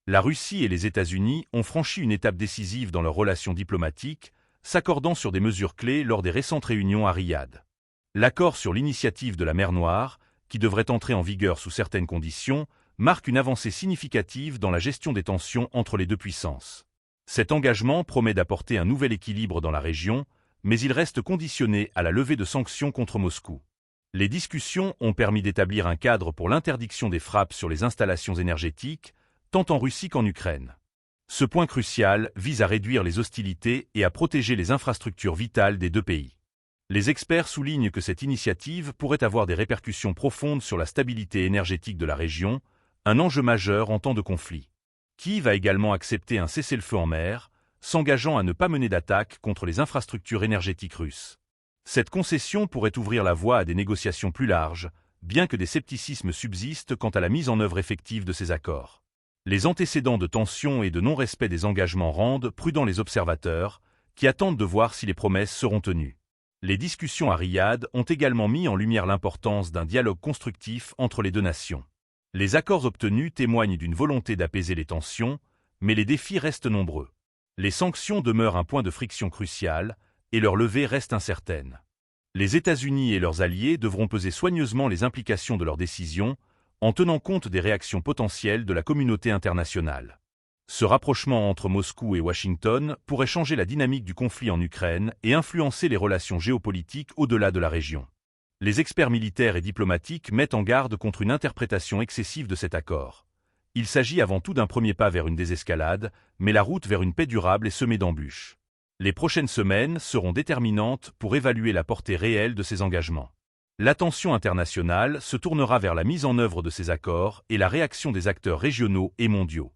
La Russie et les États-Unis ont franchi une étape décisive dans leurs relations diplomatiques, s'accordant sur des mesures clés lors des récentes réunions à Riyad. L'accord sur l'initiative de la mer Noire, qui devrait entrer en vigueur sous certaines conditions, marque une avancée significative dans la gestion des tensions entre les deux puissances. Cet engagement promet d'apporter un nouvel équilibre dans la région, mais il reste conditionné à la levée de sanctions contre Moscou. Les discussions ont permis d'établir un cadre pour l'interdiction des frappes sur les installations énergétiques, tant en Russie qu'en Ukraine. Ce point crucial vise à réduire les hostilités et à protéger les infrastructures vitales des deux pays. Les experts soulignent que cette initiative pourrait avoir des répercussions profondes sur la stabilité énergétique de la région, un enjeu majeur en temps de conflit. Kiev a également accepté un cessez-le-feu en mer, s'engageant à ne pas mener d'attaque contre les infrastructures énergétiques russes. Cette concession pourrait ouvrir la voie à des négociations plus larges, bien que des scepticismes subsistent quant à la mise en œuvre effective de ces accords. Les antécédents de tensions et de non-respect des engagements rendent prudents les observateurs, qui attendent de voir si les promesses seront tenues. Les discussions à Riyad ont également mis en lumière l'importance d'un dialogue constructif entre les deux nations. Les accords obtenus témoignent d'une volonté d'apaiser les tensions, mais les défis restent nombreux. Les sanctions demeurent un point de friction crucial, et leur levée reste incertaine. Les États-Unis et leurs alliés devront peser soigneusement les implications de leurs décisions, en tenant compte des réactions potentielles de la communauté internationale. Ce rapprochement entre Moscou et Washington pourrait changer la dynamique du conflit en Ukraine et influencer les relations géopolitiques au-delà de la région. Les experts militaires et diplomatiques mettent en garde contre une interprétation excessive de cet accord. Il s'agit avant tout d'un premier pas vers une désescalade, mais la route vers une paix durable est semée d'embûches. Les prochaines semaines seront déterminantes pour évaluer la portée réelle de ces engagements. L'attention internationale se tournera vers la mise en œuvre de ces accords et la réaction des acteurs régionaux et mondiaux.